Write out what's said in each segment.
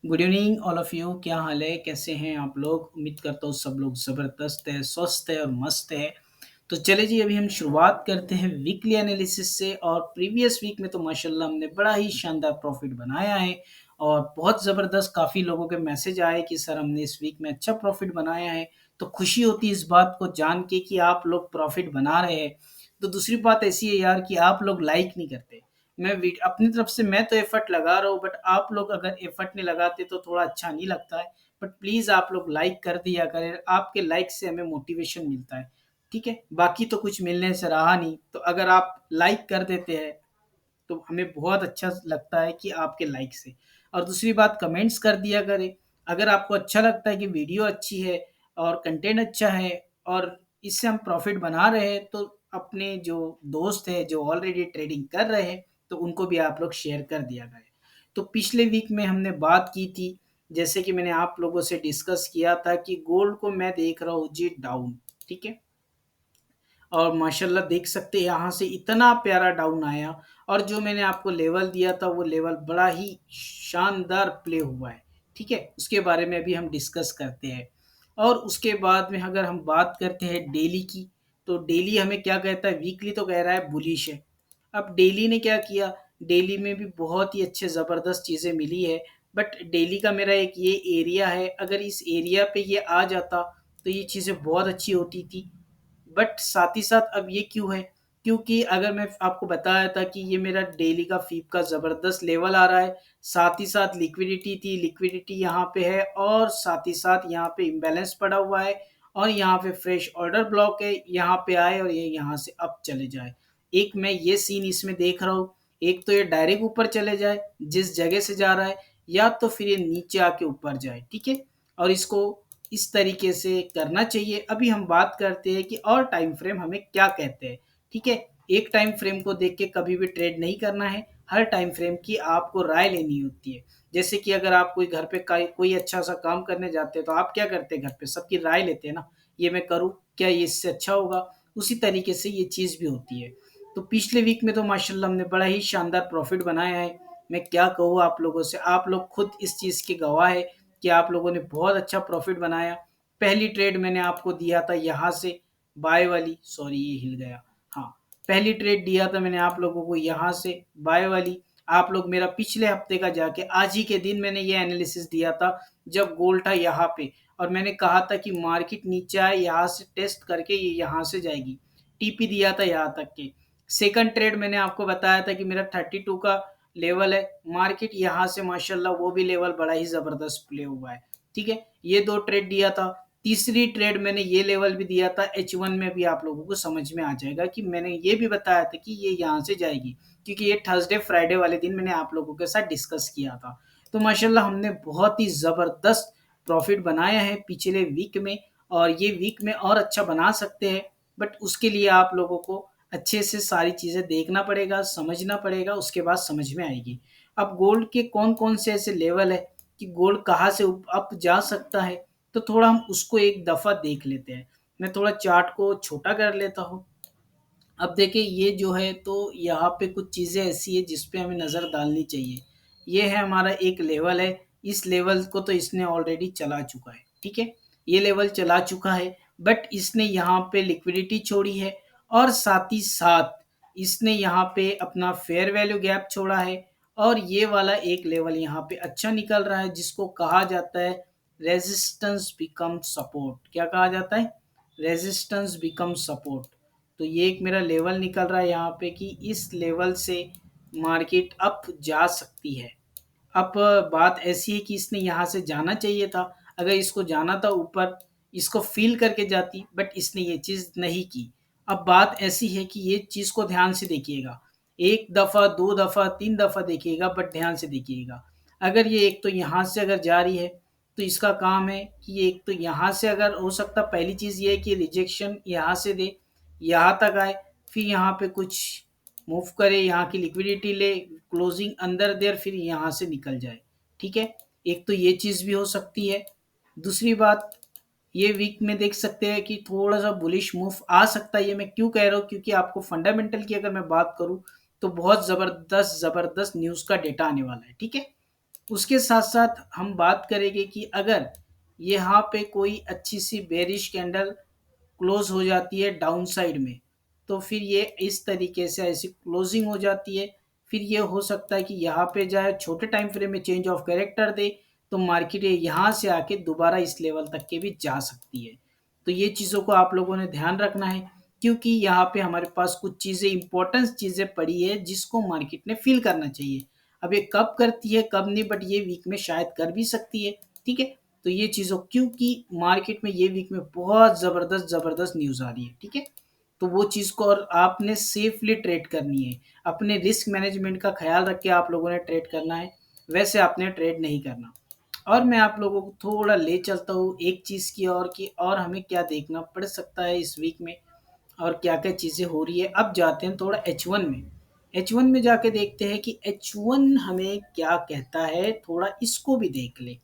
Good evening all of you. क्या हाल है? कैसे हैं आप लोग? उम्मीद करता हूँ सब लोग ज़बरदस्त है, स्वस्थ है और मस्त है। तो चले जी, अभी हम शुरुआत करते हैं वीकली एनालिसिस से। और प्रीवियस वीक में तो माशाल्लाह हमने बड़ा ही शानदार प्रॉफिट बनाया है और बहुत ज़बरदस्त काफ़ी लोगों के मैसेज आए कि सर हमने इस वीक में अच्छा प्रॉफिट बनाया है। तो खुशी होती है इस बात को जान के कि आप लोग प्रॉफिट बना रहे हैं। तो दूसरी बात ऐसी है यार कि आप लोग लाइक नहीं करते। अपनी तरफ से मैं तो एफर्ट लगा रहा हूँ, बट आप लोग अगर एफर्ट नहीं लगाते तो थोड़ा अच्छा नहीं लगता है। बट प्लीज़ आप लोग लाइक कर दिया करें, आपके लाइक से हमें मोटिवेशन मिलता है। ठीक है, बाकी तो कुछ मिलने से रहा नहीं, तो अगर आप लाइक कर देते हैं तो हमें बहुत अच्छा लगता है कि आपके लाइक से। और दूसरी बात, कमेंट्स कर दिया करें। अगर आपको अच्छा लगता है कि वीडियो अच्छी है और कंटेंट अच्छा है और इससे हम प्रॉफिट बना रहे हैं, तो अपने जो दोस्त हैं जो ऑलरेडी ट्रेडिंग कर रहे हैं, तो उनको भी आप लोग शेयर कर दिया करें। तो पिछले वीक में हमने बात की थी, जैसे कि मैंने आप लोगों से डिस्कस किया था कि गोल्ड को मैं देख रहा हूँ जी डाउन। ठीक है, और माशाल्लाह देख सकते हैं यहाँ से इतना प्यारा डाउन आया। और जो मैंने आपको लेवल दिया था वो लेवल बड़ा ही शानदार प्ले हुआ है। ठीक है, उसके बारे में अभी हम डिस्कस करते हैं। और उसके बाद में अगर हम बात करते हैं डेली की, तो डेली हमें क्या कहता है? वीकली तो कह रहा है बुलिश है। अब डेली ने क्या किया? डेली में भी बहुत ही अच्छे ज़बरदस्त चीज़ें मिली है। बट डेली का मेरा एक ये एरिया है, अगर इस एरिया पे ये आ जाता तो ये चीज़ें बहुत अच्छी होती थी। बट साथ ही साथ अब ये क्यों है? क्योंकि अगर मैं आपको बताया था कि ये मेरा डेली का फ़ीप का ज़बरदस्त लेवल आ रहा है, साथ ही साथ लिक्विडिटी थी, लिक्विडिटी यहाँ पे है और साथ ही साथ यहाँ पे इम्बैलेंस पड़ा हुआ है और यहाँ पे फ्रेश ऑर्डर ब्लॉक है, यहाँ पे आए और ये यहाँ से अप चले जाए। एक मैं ये सीन इसमें देख रहा हूँ, एक तो ये डायरेक्ट ऊपर चले जाए जिस जगह से जा रहा है, या तो फिर ये नीचे आके ऊपर जाए। ठीक है? और इसको इस तरीके से करना चाहिए। अभी हम बात करते हैं कि और टाइम फ्रेम हमें क्या कहते हैं। ठीक है, एक टाइम फ्रेम को देख के कभी भी ट्रेड नहीं करना है। हर टाइम फ्रेम की आपको राय लेनी होती है। जैसे कि अगर आप कोई घर पे कोई अच्छा सा काम करने जाते हैं, तो आप क्या करते हैं? घर पे सबकी राय लेते हैं ना, ये मैं करूँ क्या, ये इससे अच्छा होगा। उसी तरीके से ये चीज़ भी होती है। तो पिछले वीक में तो माशाल्लाह हमने बड़ा ही शानदार प्रॉफिट बनाया है। मैं क्या कहूँ आप लोगों से, आप लोग खुद इस चीज़ के गवाह है कि आप लोगों ने बहुत अच्छा प्रॉफिट बनाया। पहली ट्रेड मैंने आपको दिया था यहाँ से बाय वाली, सॉरी ये हिल गया। हाँ, पहली ट्रेड दिया था मैंने आप लोगों को यहाँ से बाय वाली। आप लोग मेरा पिछले हफ्ते का जाके आज ही के दिन मैंने ये एनालिसिस दिया था, जब गोल्ड था यहाँ पे, और मैंने कहा था कि मार्केट नीचे आए, यहाँ से टेस्ट करके ये यहाँ से जाएगी। टीपी दिया था यहाँ तक के। सेकंड ट्रेड मैंने आपको बताया था कि मेरा 32 का लेवल है, मार्केट यहाँ से माशाल्लाह वो भी लेवल बड़ा ही ज़बरदस्त प्ले हुआ है। ठीक है, ये 2 ट्रेड दिया था। तीसरी ट्रेड मैंने ये लेवल भी दिया था, H1 में भी आप लोगों को समझ में आ जाएगा कि मैंने ये भी बताया था कि ये यहाँ से जाएगी, क्योंकि ये थर्सडे फ्राइडे वाले दिन मैंने आप लोगों के साथ डिस्कस किया था। तो माशाल्लाह हमने बहुत ही ज़बरदस्त प्रॉफिट बनाया है पिछले वीक में, और ये वीक में और अच्छा बना सकते हैं। बट उसके लिए आप लोगों को अच्छे से सारी चीज़ें देखना पड़ेगा, समझना पड़ेगा, उसके बाद समझ में आएगी। अब गोल्ड के कौन-कौन से ऐसे लेवल है कि गोल्ड कहाँ से अप जा सकता है, तो थोड़ा हम उसको एक दफ़ा देख लेते हैं। मैं थोड़ा चार्ट को छोटा कर लेता हूँ। अब देखिए ये जो है, तो यहाँ पे कुछ चीज़ें ऐसी है जिस पे हमें नज़र डालनी चाहिए। ये है हमारा एक लेवल है, इस लेवल को तो इसने ऑलरेडी चला चुका है। ठीक है? ये लेवल चला चुका है, बट इसने यहाँ पे लिक्विडिटी छोड़ी है और साथ ही साथ इसने यहाँ पे अपना फेयर वैल्यू गैप छोड़ा है। और ये वाला एक लेवल यहाँ पे अच्छा निकल रहा है, जिसको कहा जाता है रेजिस्टेंस बिकम सपोर्ट। क्या कहा जाता है? Resistance become support. तो ये एक मेरा लेवल निकल रहा है यहाँ पे कि इस लेवल से मार्केट अप जा सकती है। अब बात ऐसी है कि इसने यहाँ से जाना चाहिए था। अगर इसको जाना था ऊपर, इसको फ़ील करके जाती, बट इसने ये चीज़ नहीं की। अब बात ऐसी है कि ये चीज़ को ध्यान से देखिएगा। 1 दफ़ा, 2 दफ़ा, 3 दफ़ा देखिएगा, बट ध्यान से देखिएगा। अगर ये एक तो यहाँ से अगर जा रही है, तो इसका काम है कि ये एक तो यहाँ से अगर हो सकता, पहली चीज़ ये है कि रिजेक्शन यहाँ से दे, यहाँ तक आए, फिर यहाँ पे कुछ मूव करे, यहाँ की लिक्विडिटी ले, क्लोजिंग अंदर दे और फिर यहाँ से निकल जाए। ठीक है? एक तो ये चीज़ भी हो सकती है। दूसरी बात, ये वीक में देख सकते हैं कि थोड़ा-सा बुलिश मूव आ सकता है। ये मैं क्यों कह रहा हूँ? क्योंकि आपको फंडामेंटल की अगर मैं बात करूँ, तो बहुत ज़बरदस्त ज़बरदस्त न्यूज़ का डेटा आने वाला है। ठीक है? उसके साथ साथ हम बात करेंगे कि अगर यहाँ पे कोई अच्छी सी बेरिश कैंडल क्लोज हो जाती है डाउन साइड में, तो फिर ये इस तरीके से ऐसी क्लोजिंग हो जाती है। फिर ये हो सकता है कि यहाँ पे जाए, छोटे टाइम फ्रेम में चेंज ऑफ कैरेक्टर दे, तो मार्केट ये यहाँ से आके दोबारा इस लेवल तक के भी जा सकती है। तो ये चीज़ों को आप लोगों ने ध्यान रखना है, क्योंकि यहाँ पे हमारे पास कुछ चीज़ें, इंपॉर्टेंट चीज़ें पड़ी है जिसको मार्केट ने फील करना चाहिए। अब ये कब करती है कब नहीं, बट ये वीक में शायद कर भी सकती है। ठीक है, तो ये चीज़ों, क्योंकि मार्केट में ये वीक में बहुत ज़बरदस्त ज़बरदस्त न्यूज़ आ रही है। ठीक है, तो वो चीज़ को और आपने सेफली ट्रेड करनी है। अपने रिस्क मैनेजमेंट का ख्याल रख के आप लोगों ने ट्रेड करना है, वैसे आपने ट्रेड नहीं करना। और मैं आप लोगों को थोड़ा ले चलता हूँ एक चीज़ की और, कि और हमें क्या देखना पड़ सकता है इस वीक में, और क्या-क्या चीज़ें हो रही है। अब जाते हैं थोड़ा H1 में। H1 में जाके देखते हैं कि H1 हमें क्या कहता है, थोड़ा इसको भी देख लें।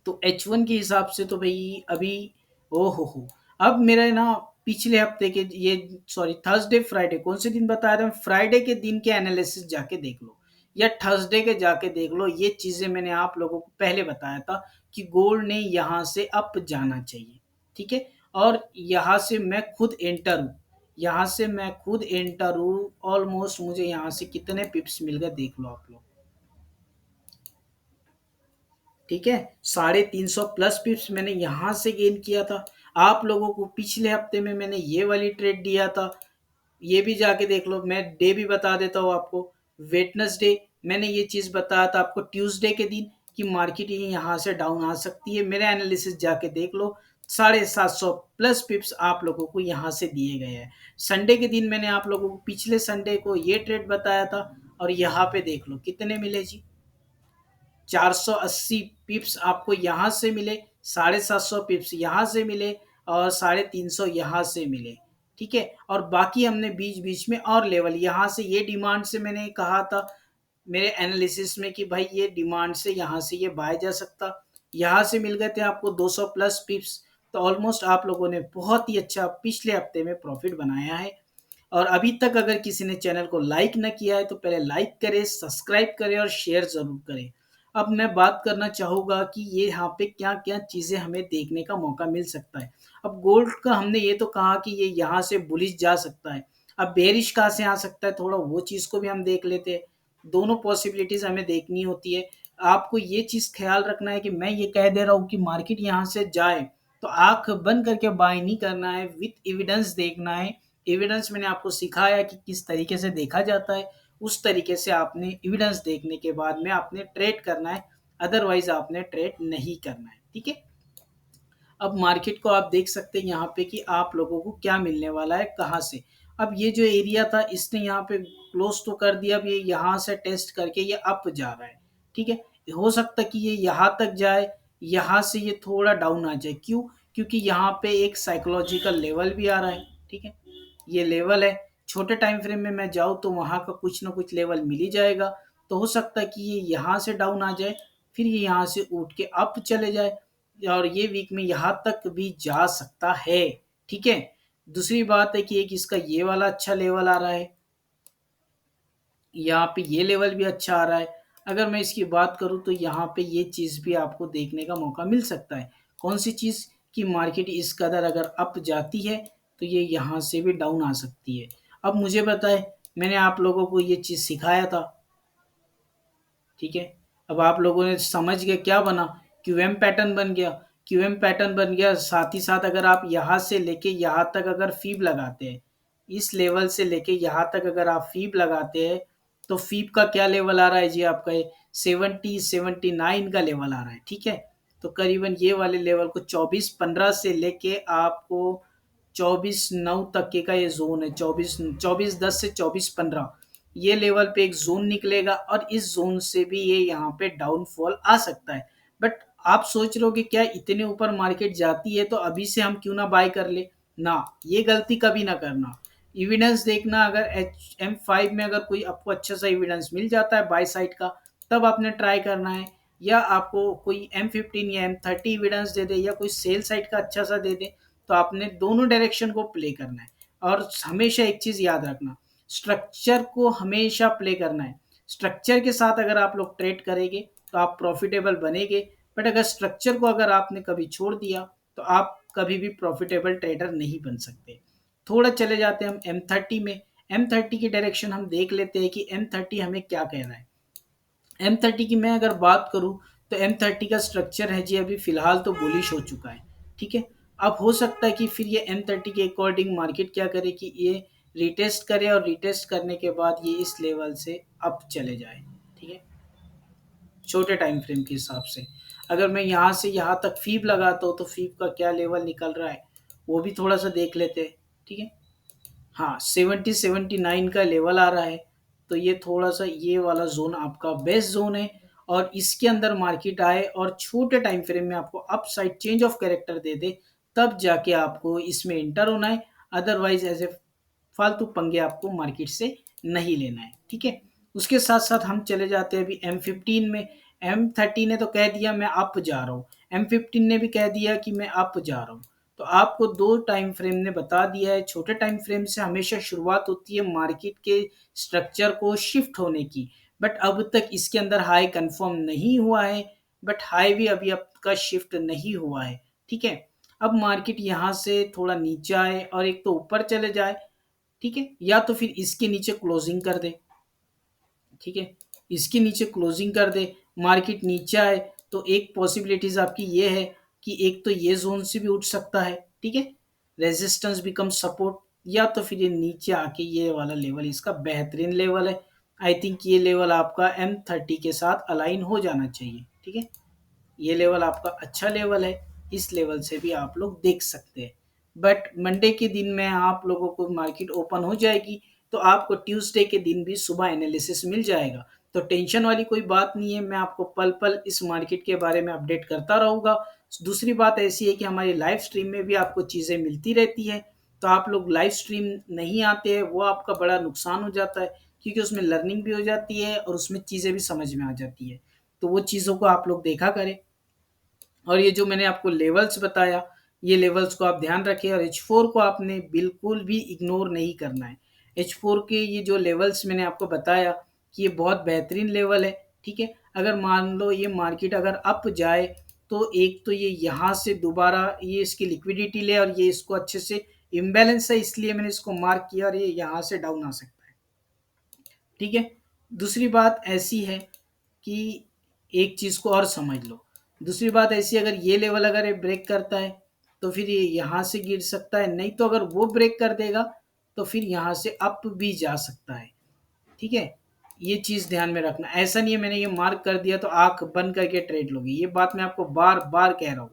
तो H1 के हिसाब से तो भई अभी, ओ हो! अब मेरा ना पिछले हफ्ते के ये, सॉरी, थर्सडे, फ्राइडे कौन से दिन बता रहे हैं? फ्राइडे के दिन के एनालिसिस जाके देख लो, या थर्सडे के जाके देख लो। ये चीज़ें मैंने आप लोगों को पहले बताया था कि गोल्ड ने यहाँ से अप जाना चाहिए। ठीक है? और यहाँ से मैं खुद एंटर हूँ। यहाँ से मैं खुद एंटर हूँ। ऑलमोस्ट मुझे यहाँ से कितने पिप्स मिल गए देख लो आप लोग। ठीक है, 350 प्लस पिप्स मैंने यहाँ से गेन किया था। आप लोगों को पिछले हफ्ते में मैंने ये वाली ट्रेड दिया था, ये भी जाके देख लो। मैं डे भी बता देता हूँ आपको। वेडनेसडे मैंने ये चीज़ बताया था आपको, ट्यूसडे के दिन, कि मार्केट ये यहाँ से डाउन आ सकती है। मेरा एनालिसिस जाके देख लो। 750 प्लस पिप्स आप लोगों को यहाँ से दिए गए हैं। संडे के दिन मैंने आप लोगों को पिछले संडे को ये ट्रेड बताया था, और यहाँ पे देख लो कितने मिले जी। 480 पिप्स आपको यहाँ से मिले, 750 पिप्स यहाँ से मिले, और 350 यहाँ से मिले। ठीक है, और बाकी हमने बीच बीच में और लेवल यहाँ से, ये डिमांड से मैंने कहा था मेरे एनालिसिस में कि भाई ये डिमांड से यहाँ से ये बाय जा सकता, यहाँ से मिल गए थे आपको 200 प्लस पिप्स। तो ऑलमोस्ट आप लोगों ने बहुत ही अच्छा पिछले हफ्ते में प्रॉफिट बनाया है। और अभी तक अगर किसी ने चैनल को लाइक न किया है तो पहले लाइक करें, सब्सक्राइब करें और शेयर ज़रूर करें। अब मैं बात करना चाहूँगा कि ये यहाँ पे क्या-क्या चीज़ें हमें देखने का मौका मिल सकता है। अब गोल्ड का हमने ये तो कहा कि ये यहाँ से बुलिश जा सकता है। अब बेरिश कहाँ से आ सकता है, थोड़ा वो चीज़ को भी हम देख लेते हैं। दोनों पॉसिबिलिटीज़ हमें देखनी होती है। आपको ये चीज़ ख़्याल रखना है कि मैं ये कह दे रहा हूँ कि मार्केट यहाँ से जाए, तो आँख बंद करके बाय नहीं करना है, विथ एविडेंस देखना है। एविडेंस मैंने आपको सिखाया कि किस तरीके से देखा जाता है, उस तरीके से आपने एविडेंस देखने के बाद में आपने ट्रेड करना है, अदरवाइज़ आपने ट्रेड नहीं करना है, ठीक है? अब मार्केट को आप देख सकते हैं यहाँ पे कि आप लोगों को क्या मिलने वाला है, कहाँ से। अब ये जो एरिया था इसने यहाँ पे क्लोज़ तो कर दिया, अब ये यहाँ से टेस्ट करके ये अप जा रहा है, ठीक है? हो सकता है कि ये यहाँ तक जाए, यहाँ से ये थोड़ा डाउन आ जाए, क्यों? क्योंकि यहाँ पे एक साइकोलॉजिकल लेवल भी आ रहा है, ठीक है? ये लेवल है, छोटे टाइम फ्रेम में मैं जाऊँ तो वहाँ का कुछ ना कुछ लेवल मिल ही जाएगा। तो हो सकता है कि ये यहाँ से डाउन आ जाए, फिर ये यहाँ से उठ के अप चले जाए, और ये वीक में यहाँ तक भी जा सकता है, ठीक है? दूसरी बात है कि एक इसका ये वाला अच्छा लेवल आ रहा है, यहाँ पे ये लेवल भी अच्छा आ रहा है। अगर मैं इसकी बात करूँ तो यहाँ पे ये चीज़ भी आपको देखने का मौका मिल सकता है। कौन-सी चीज़? कि मार्केट इस कदर अगर अप जाती है, तो ये यहाँ से भी डाउन आ सकती है। अब मुझे बताएँ, मैंने आप लोगों को ये चीज़ सिखाया था, ठीक है? अब आप लोगों ने समझ गए क्या बना, क्यूएम पैटर्न बन गया। क्यूएम पैटर्न बन गया, साथ ही साथ अगर आप यहाँ से लेके यहाँ तक अगर फ़ीब लगाते हैं, इस लेवल से लेके यहाँ तक अगर आप फ़ीब लगाते हैं, तो फ़ीब का क्या लेवल आ रहा है जी आपका, ये 70-79 का लेवल आ रहा है, ठीक है? तो करीबन ये वाले लेवल को 24-15 से लेके आपको 24-9 तक के का ये ज़ोन है, 24-10 से 24-15, ये लेवल पे एक ज़ोन निकलेगा, और इस ज़ोन से भी ये यहाँ पे डाउनफॉल आ सकता है। बट आप सोच रहे हो कि क्या इतने ऊपर मार्केट जाती है तो अभी से हम क्यों ना बाय कर ले? ना, ये गलती कभी ना करना। एविडेंस देखना, अगर एम5 में अगर कोई आपको अच्छा सा एविडेंस मिल जाता है बाय साइड का, तब आपने ट्राई करना है। या आपको कोई एम15 या एम30 एविडेंस दे दे, या कोई सेल साइड का अच्छा सा दे दे, तो आपने दोनों डायरेक्शन को प्ले करना है। और हमेशा एक चीज़ याद रखना, स्ट्रक्चर को हमेशा प्ले करना है। स्ट्रक्चर के साथ अगर आप लोग ट्रेड करेंगे तो आप प्रॉफिटेबल बनेंगे, बट अगर स्ट्रक्चर को अगर आपने कभी छोड़ दिया तो आप कभी भी प्रॉफिटेबल ट्रेडर नहीं बन सकते। थोड़ा चले जाते हैं हम M30 में। M30 की डायरेक्शन हम देख लेते हैं कि M30 हमें क्या कह रहा है। M30 की मैं अगर बात करूं तो M30 का स्ट्रक्चर है जी अभी फिलहाल तो बुलिश हो चुका है। ठीक है, अब हो सकता है कि फिर ये M30 के अकॉर्डिंग मार्केट क्या करे कि ये रिटेस्ट करे और रिटेस्ट करने के बाद ये इस लेवल से अप चले जाए। ठीक है, छोटे टाइम फ्रेम के हिसाब से अगर मैं यहाँ से यहाँ तक फीब लगाता हूँ तो फीब का क्या लेवल निकल रहा है वो भी थोड़ा सा देख लेते हैं। ठीक है, हाँ 70-79 का लेवल आ रहा है। तो ये थोड़ा सा ये वाला जोन आपका बेस्ट जोन है, और इसके अंदर मार्केट आए और छोटे टाइम फ्रेम में आपको up side change of character दे दे, तब जाके आपको इसमें इंटर होना है। अदरवाइज ऐसे फालतू पंगे आपको मार्केट से नहीं लेना है। ठीक है, उसके साथ साथ हम चले जाते हैं अभी M15 में। M30 ने तो कह दिया मैं अप जा रहा हूँ, M15 ने भी कह दिया कि मैं अप जा रहा हूँ। तो आपको दो टाइम फ्रेम ने बता दिया है। छोटे टाइम फ्रेम से हमेशा शुरुआत होती है मार्केट के स्ट्रक्चर को शिफ्ट होने की, बट अब तक इसके अंदर हाई कंफर्म नहीं हुआ है, बट हाई भी अभी अब का शिफ्ट नहीं हुआ है। ठीक है, अब मार्केट यहाँ से थोड़ा नीचे आए और एक तो ऊपर चले जाए। ठीक है, या तो फिर इसके नीचे क्लोजिंग कर दे। ठीक है, इसके नीचे क्लोजिंग कर दे, मार्केट नीचे आए तो एक पॉसिबिलिटीज आपकी ये है कि एक तो ये जोन से भी उठ सकता है। ठीक है, रेजिस्टेंस बिकम सपोर्ट, या तो फिर ये नीचे आके ये वाला लेवल इसका बेहतरीन लेवल है। आई थिंक ये लेवल आपका M30 के साथ अलाइन हो जाना चाहिए। ठीक है, ये लेवल आपका अच्छा लेवल है, इस लेवल से भी आप लोग देख सकते हैं। बट मंडे के दिन में आप लोगों को मार्केट ओपन हो जाएगी तो आपको ट्यूसडे के दिन भी सुबह एनालिसिस मिल जाएगा। तो टेंशन वाली कोई बात नहीं है, मैं आपको पल पल इस मार्केट के बारे में अपडेट करता रहूँगा। दूसरी बात ऐसी है कि हमारी लाइव स्ट्रीम में भी आपको चीज़ें मिलती रहती हैं। तो आप लोग लाइव स्ट्रीम नहीं आते हैं वो आपका बड़ा नुकसान हो जाता है, क्योंकि उसमें लर्निंग भी हो जाती है और उसमें चीज़ें भी समझ में आ जाती है। तो वो चीज़ों को आप लोग देखा करें। और ये जो मैंने आपको लेवल्स बताया, ये लेवल्स को आप ध्यान रखें, और H4 को आपने बिल्कुल भी इग्नोर नहीं करना है। H4 के ये जो लेवल्स मैंने आपको बताया कि ये बहुत बेहतरीन लेवल है। ठीक है, अगर मान लो ये मार्केट अगर अप जाए तो एक तो ये यहाँ से दोबारा ये इसकी लिक्विडिटी ले, और ये इसको अच्छे से इम्बैलेंस है इसलिए मैंने इसको मार्क किया, और ये यहाँ से डाउन आ सकता है। ठीक है, दूसरी बात ऐसी है कि एक चीज़ को और समझ लो। दूसरी बात ऐसी, अगर ये लेवल अगर ये ब्रेक करता है तो फिर ये यहाँ से गिर सकता है, नहीं तो अगर वो ब्रेक कर देगा तो फिर यहाँ से अप भी जा सकता है। ठीक है, ये चीज़ ध्यान में रखना। ऐसा नहीं है मैंने ये मार्क कर दिया तो आंख बंद करके ट्रेड लोगे, ये बात मैं आपको बार बार कह रहा हूँ।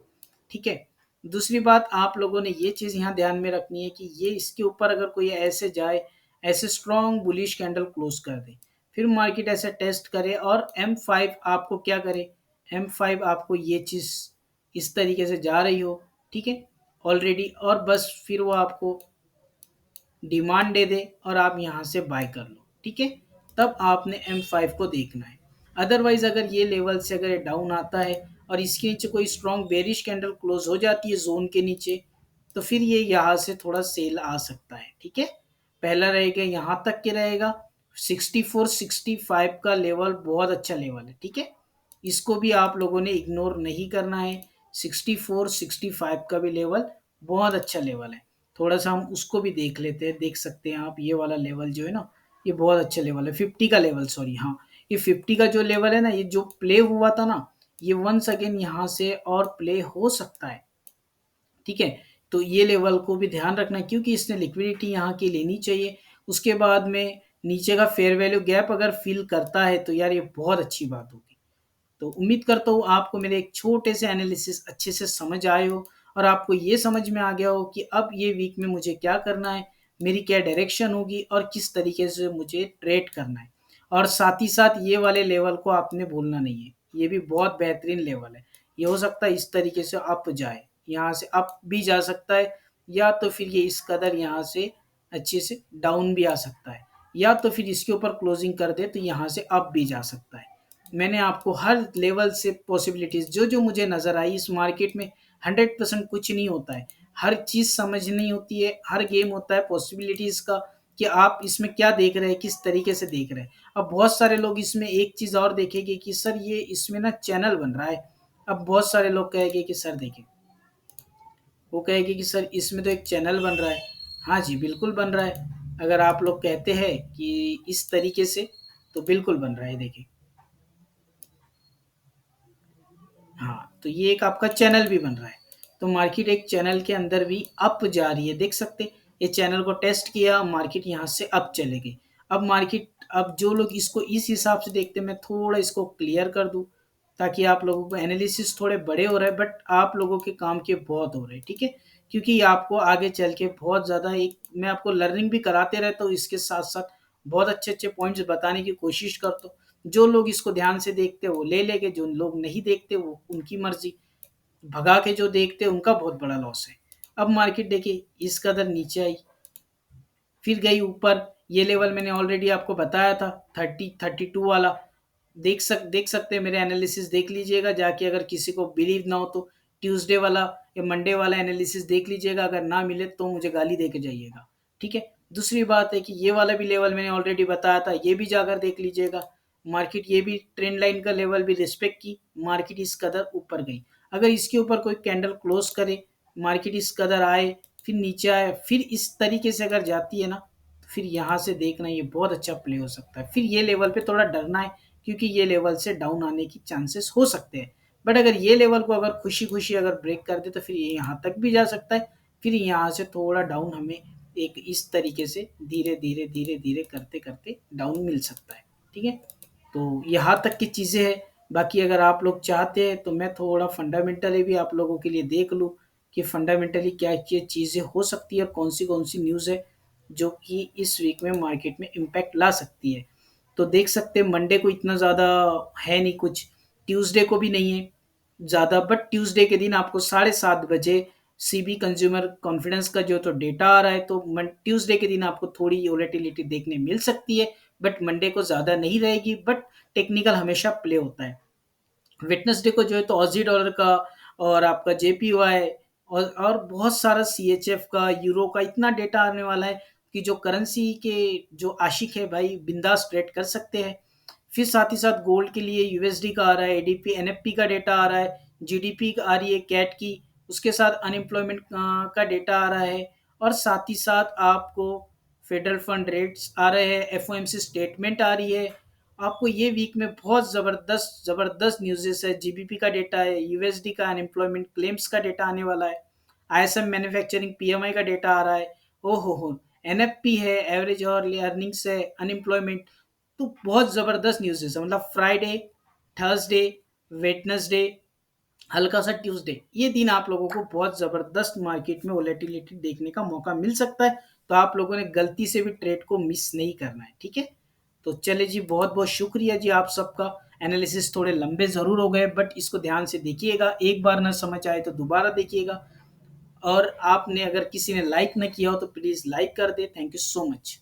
ठीक है, दूसरी बात आप लोगों ने ये चीज़ यहाँ ध्यान में रखनी है कि ये इसके ऊपर अगर कोई ऐसे जाए, ऐसे स्ट्रॉन्ग बुलिश कैंडल क्लोज कर दे, फिर मार्केट ऐसे टेस्ट करे और M5 आपको क्या करे, M5 आपको ये चीज़ इस तरीके से जा रही हो। ठीक है, ऑलरेडी, और बस फिर वो आपको डिमांड दे दे और आप यहाँ से बाय कर लो। ठीक है, तब आपने M5 को देखना है। अदरवाइज अगर ये लेवल से अगर ये डाउन आता है और इसके नीचे कोई स्ट्रॉन्ग बेरिश कैंडल क्लोज हो जाती है जोन के नीचे, तो फिर ये यहाँ से थोड़ा सेल आ सकता है। ठीक है, पहला रहेगा यहाँ तक के रहेगा 64-65 का लेवल, बहुत अच्छा लेवल है। ठीक है, इसको भी आप लोगों ने इग्नोर नहीं करना है। 64-65 का भी लेवल बहुत अच्छा लेवल है। थोड़ा सा हम उसको भी देख लेते हैं, देख सकते हैं आप ये वाला लेवल जो है ना, ये बहुत अच्छा लेवल है 50 का लेवल, सॉरी हाँ, ये 50 का जो लेवल है ना, ये जो प्ले हुआ था ना, ये वंस अगेन यहाँ से और प्ले हो सकता है। ठीक है, तो ये लेवल को भी ध्यान रखना क्योंकि इसने लिक्विडिटी यहाँ की लेनी चाहिए। उसके बाद में नीचे का फेयर वैल्यू गैप अगर फिल करता है तो यार ये बहुत अच्छी बात होगी। तो उम्मीद करता हूँ आपको मेरे एक छोटे से एनालिसिस अच्छे से समझ आए हो, और आपको ये समझ में आ गया हो कि अब ये वीक में मुझे क्या करना है, मेरी क्या डायरेक्शन होगी और किस तरीके से मुझे ट्रेड करना है। और साथ ही साथ ये वाले लेवल को आपने भूलना नहीं है, ये भी बहुत बेहतरीन लेवल है। ये हो सकता है इस तरीके से अप जाए, यहाँ से अप भी जा सकता है, या तो फिर ये इस कदर यहाँ से अच्छे से डाउन भी आ सकता है, या तो फिर इसके ऊपर क्लोजिंग कर दे तो यहाँ से अप भी जा सकता है। मैंने आपको हर लेवल से पॉसिबिलिटीज जो जो मुझे नज़र आई, इस मार्केट में 100% कुछ नहीं होता है, हर चीज़ समझनी होती है, हर गेम होता है पॉसिबिलिटीज़ का। कि आप इसमें क्या देख रहे हैं, किस तरीके से देख रहे हैं। अब बहुत सारे लोग इसमें एक चीज़ और देखेंगे कि सर ये इसमें ना चैनल बन रहा है। अब बहुत सारे लोग कहेंगे कि सर देखिए, वो कहेगी कि सर इसमें तो एक चैनल बन रहा है। हाँ जी, बिल्कुल बन रहा है। अगर आप लोग कहते हैं कि इस तरीके से, तो बिल्कुल बन रहा है देखिए। हाँ, तो ये एक आपका चैनल भी बन रहा है। तो मार्केट एक चैनल के अंदर भी अप जा रही है, देख सकते हैं। ये चैनल को टेस्ट किया, मार्केट यहाँ से अप चले गई। अब मार्केट, अब जो लोग इसको इस हिसाब से देखते हैं, मैं थोड़ा इसको क्लियर कर दूँ, ताकि आप लोगों को एनालिसिस थोड़े बड़े हो रहे हैं, बट आप लोगों के काम के बहुत हो रहे हैं, ठीक है? क्योंकि आपको आगे चल के बहुत ज़्यादा एक मैं आपको लर्निंग भी कराते रहता हूँ, इसके साथ-साथ बहुत अच्छे-अच्छे पॉइंट्स बताने की कोशिश करता हूँ। जो लोग इसको ध्यान से देखते हैं वो ले लेंगे, जो लोग नहीं देखते वो उनकी मर्ज़ी। भगा के जो देखते हैं उनका बहुत बड़ा लॉस है। अब मार्केट देखिए इस कदर नीचे आई, फिर गई ऊपर। ये लेवल मैंने ऑलरेडी आपको बताया था, 30-32 वाला। देख सकते हैं, मेरे एनालिसिस देख लीजिएगा जाके, अगर किसी को बिलीव ना हो तो ट्यूसडे वाला या मंडे वाला एनालिसिस देख लीजिएगा। अगर ना मिले तो मुझे गाली दे के जाइएगा, ठीक है? दूसरी बात है कि ये वाला भी लेवल मैंने ऑलरेडी बताया था, ये भी जाकर देख लीजिएगा। मार्केट ये भी ट्रेंड लाइन का लेवल भी रिस्पेक्ट की, मार्केट इस कदर ऊपर गई। अगर इसके ऊपर कोई कैंडल क्लोज करे, मार्केट इस कदर आए, फिर नीचे आए, फिर इस तरीके से अगर जाती है ना, तो फिर यहाँ से देखना ये बहुत अच्छा प्ले हो सकता है। फिर ये लेवल पे थोड़ा डरना है, क्योंकि ये लेवल से डाउन आने की चांसेस हो सकते हैं। बट अगर ये लेवल को अगर खुशी-खुशी अगर ब्रेक कर दे, तो फिर ये यहाँ तक भी जा सकता है। फिर यहाँ से थोड़ा डाउन हमें एक इस तरीके से धीरे-धीरे, धीरे-धीरे करते-करते डाउन मिल सकता है, ठीक है? तो यहाँ तक की चीज़ें हैं। बाकी अगर आप लोग चाहते हैं तो मैं थोड़ा फंडामेंटली भी आप लोगों के लिए देख लूँ कि फंडामेंटली क्या-क्या चीज़ें हो सकती है और कौन-सी न्यूज़ है जो कि इस वीक में मार्केट में इम्पैक्ट ला सकती है। तो देख सकते हैं मंडे को इतना ज़्यादा है नहीं कुछ, ट्यूसडे को भी नहीं है ज़्यादा, बट ट्यूसडे के दिन आपको 7:30 बजे सीबी कंज्यूमर कॉन्फिडेंस का जो तो डेटा आ रहा है, तो मन ट्यूसडे के दिन आपको थोड़ी वोलेटिलिटी देखने मिल सकती है, बट मंडे को ज़्यादा नहीं रहेगी, बट टेक्निकल हमेशा प्ले होता है। वेडनेसडे को जो है तो ऑज़ी डॉलर का और आपका जेपीवाई और बहुत सारा सीएचएफ का, यूरो का इतना डेटा आने वाला है कि जो करेंसी के जो आशिक है भाई बिंदास ट्रेड कर सकते हैं। फिर साथ ही साथ गोल्ड के लिए यूएसडी का आ रहा है, एडीपी, एनएफपी का डेटा आ रहा है, जीडीपी आ रही है कैट की, उसके साथ अनएम्प्लॉयमेंट का डेटा आ रहा है, और साथ ही साथ आपको फेडरल फंड रेट्स आ रहे हैं, एफओएमसी स्टेटमेंट आ रही है। आपको ये वीक में बहुत ज़बरदस्त ज़बरदस्त न्यूज़ेस है, जीबीपी का डेटा है, यूएसडी का अनएम्प्लॉयमेंट क्लेम्स का डेटा आने वाला है, आईएसएम मैन्युफैक्चरिंग पीएमआई का डेटा आ रहा है, ओ हो, एनएफपी है, एवरेज और अर्निंग्स है, अनएम्प्लॉयमेंट। तो बहुत ज़बरदस्त न्यूज़ेस है, मतलब फ्राइडे, थर्सडे, वेडनेसडे, हल्का सा ट्यूसडे, ये दिन आप लोगों को बहुत ज़बरदस्त मार्केट में वोलेटिलिटी देखने का मौका मिल सकता है। तो आप लोगों ने गलती से भी ट्रेड को मिस नहीं करना है, ठीक है? तो चलिए जी, बहुत-बहुत शुक्रिया जी आप सबका। एनालिसिस थोड़े लंबे ज़रूर हो गए, बट इसको ध्यान से देखिएगा। एक बार ना समझ आए तो दोबारा देखिएगा, और आपने अगर किसी ने लाइक ना किया हो तो प्लीज़ लाइक कर दें। Thank you so much.